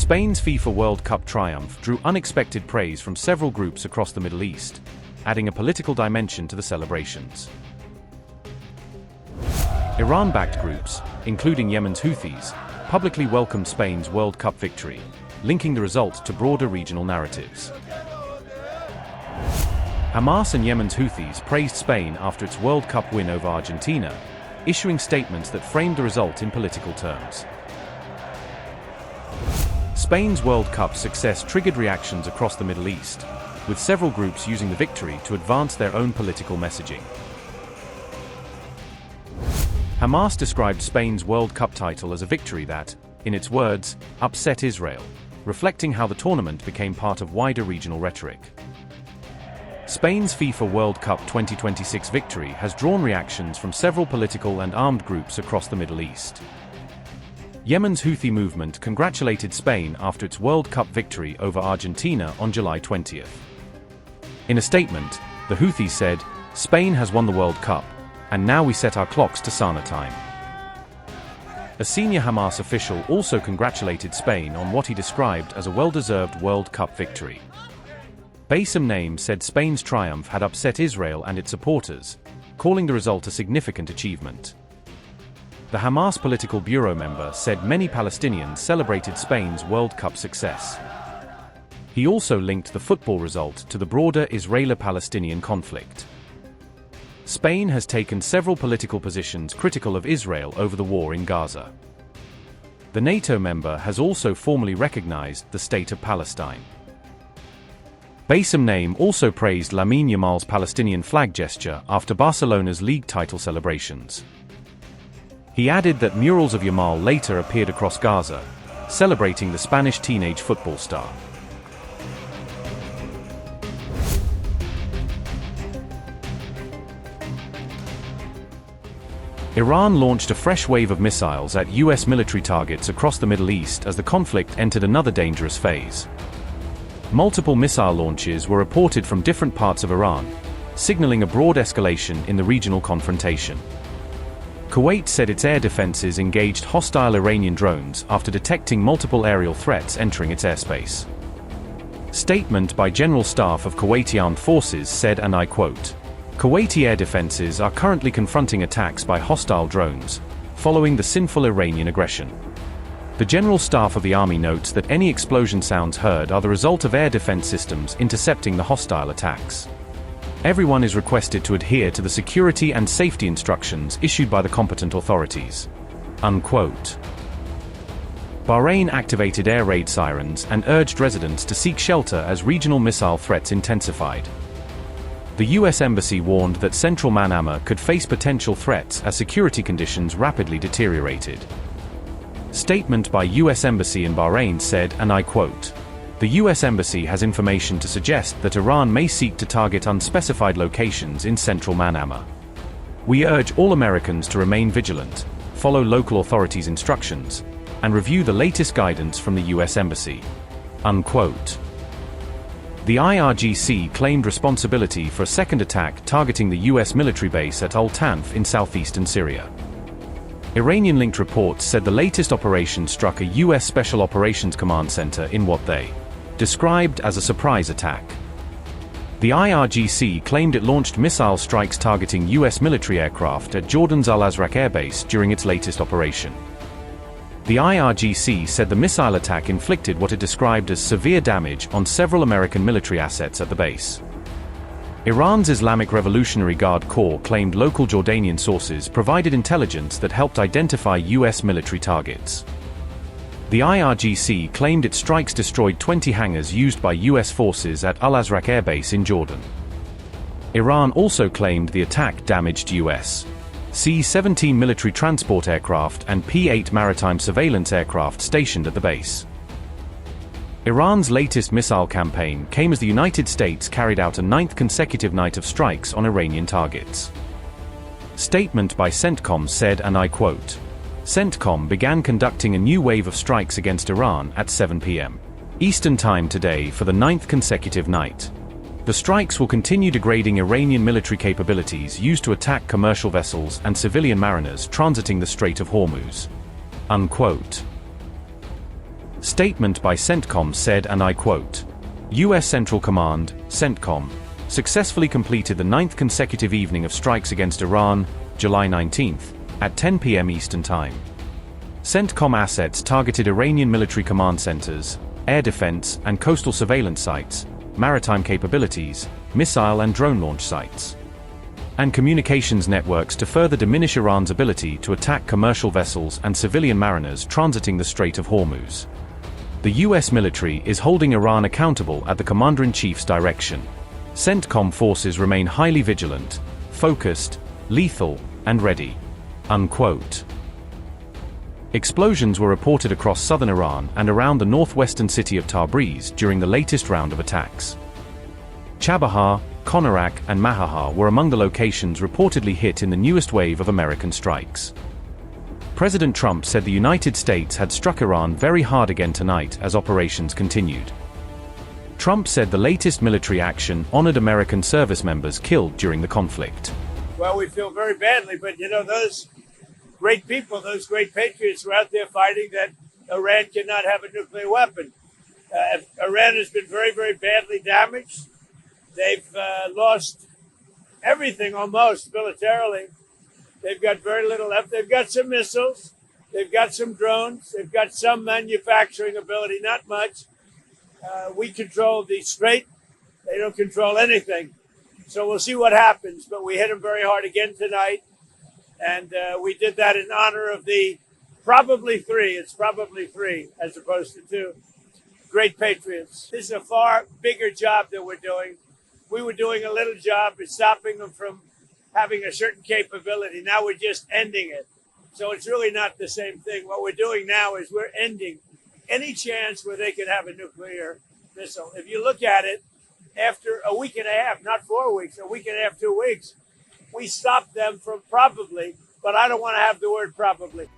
Spain's FIFA World Cup triumph drew unexpected praise from several groups across the Middle East, adding a political dimension to the celebrations. Iran-backed groups, including Yemen's Houthis, publicly welcomed Spain's World Cup victory, linking the result to broader regional narratives. Hamas and Yemen's Houthis praised Spain after its World Cup win over Argentina, issuing statements that framed the result in political terms. Spain's World Cup success triggered reactions across the Middle East, with several groups using the victory to advance their own political messaging. Hamas described Spain's World Cup title as a victory that, in its words, upset Israel, reflecting how the tournament became part of wider regional rhetoric. Spain's FIFA World Cup 2026 victory has drawn reactions from several political and armed groups across the Middle East. Yemen's Houthi movement congratulated Spain after its World Cup victory over Argentina on July 20th. In a statement, the Houthis said, "Spain has won the World Cup, and now we set our clocks to Sana time." A senior Hamas official also congratulated Spain on what he described as a well-deserved World Cup victory. Basem Naim said Spain's triumph had upset Israel and its supporters, calling the result a significant achievement. The Hamas Political Bureau member said many Palestinians celebrated Spain's World Cup success. He also linked the football result to the broader Israeli-Palestinian conflict. Spain has taken several political positions critical of Israel over the war in Gaza. The NATO member has also formally recognized the State of Palestine. Basem Naim also praised Lamine Yamal's Palestinian flag gesture after Barcelona's league title celebrations. He added that murals of Yamal later appeared across Gaza, celebrating the Spanish teenage football star. Iran launched a fresh wave of missiles at U.S. military targets across the Middle East as the conflict entered another dangerous phase. Multiple missile launches were reported from different parts of Iran, signaling a broad escalation in the regional confrontation. Kuwait said its air defenses engaged hostile Iranian drones after detecting multiple aerial threats entering its airspace. Statement by General Staff of Kuwaiti Armed Forces said, and I quote, "Kuwaiti air defenses are currently confronting attacks by hostile drones, following the sinful Iranian aggression." The General Staff of the Army notes that any explosion sounds heard are the result of air defense systems intercepting the hostile attacks. Everyone is requested to adhere to the security and safety instructions issued by the competent authorities. Unquote. Bahrain activated air raid sirens and urged residents to seek shelter as regional missile threats intensified. The U.S. Embassy warned that central Manama could face potential threats as security conditions rapidly deteriorated. Statement by U.S. Embassy in Bahrain said, and I quote, "The U.S. Embassy has information to suggest that Iran may seek to target unspecified locations in central Manama. We urge all Americans to remain vigilant, follow local authorities' instructions, and review the latest guidance from the U.S. Embassy." Unquote. The IRGC claimed responsibility for a second attack targeting the U.S. military base at Al-Tanf in southeastern Syria. Iranian-linked reports said the latest operation struck a U.S. Special Operations Command Center in what they described as a surprise attack. The IRGC claimed it launched missile strikes targeting U.S. military aircraft at Jordan's Al-Azraq Air Base during its latest operation. The IRGC said the missile attack inflicted what it described as severe damage on several American military assets at the base. Iran's Islamic Revolutionary Guard Corps claimed local Jordanian sources provided intelligence that helped identify U.S. military targets. The IRGC claimed its strikes destroyed 20 hangars used by U.S. forces at Al-Azraq Air Base in Jordan. Iran also claimed the attack damaged U.S. C-17 military transport aircraft and P-8 maritime surveillance aircraft stationed at the base. Iran's latest missile campaign came as the United States carried out a 9th consecutive night of strikes on Iranian targets. Statement by CENTCOM said, and I quote, "CENTCOM began conducting a new wave of strikes against Iran at 7 p.m. Eastern Time today for the 9th consecutive night. The strikes will continue degrading Iranian military capabilities used to attack commercial vessels and civilian mariners transiting the Strait of Hormuz." Unquote. Statement by CENTCOM said, and I quote, U.S. Central Command, CENTCOM, successfully completed the 9th consecutive evening of strikes against Iran, July 19th, at 10 p.m. Eastern Time. CENTCOM assets targeted Iranian military command centers, air defense and coastal surveillance sites, maritime capabilities, missile and drone launch sites, and communications networks to further diminish Iran's ability to attack commercial vessels and civilian mariners transiting the Strait of Hormuz. The U.S. military is holding Iran accountable at the Commander-in-Chief's direction. CENTCOM forces remain highly vigilant, focused, lethal, and ready. Unquote. Explosions were reported across southern Iran and around the northwestern city of Tabriz during the latest round of attacks. Chabahar, Konarak, and Mahahar were among the locations reportedly hit in the newest wave of American strikes. President Trump said the United States had struck Iran very hard again tonight as operations continued. Trump said the latest military action honored American service members killed during the conflict. Well, we feel very badly, but those great people, those great patriots were out there fighting that Iran cannot have a nuclear weapon. Iran has been very, very badly damaged. They've lost everything almost militarily. They've got very little left. They've got some missiles. They've got some drones. They've got some manufacturing ability, not much. We control the strait. They don't control anything. So we'll see what happens. But we hit them very hard again tonight. And we did that in honor of the probably three as opposed to two great patriots. This is a far bigger job that we're doing. We were doing a little job in stopping them from having a certain capability. Now we're just ending it. So it's really not the same thing. What we're doing now is we're ending any chance where they could have a nuclear missile. If you look at it, after a week and a half, not 4 weeks, a week and a half, 2 weeks, we stopped them from probably, but I don't want to have the word probably.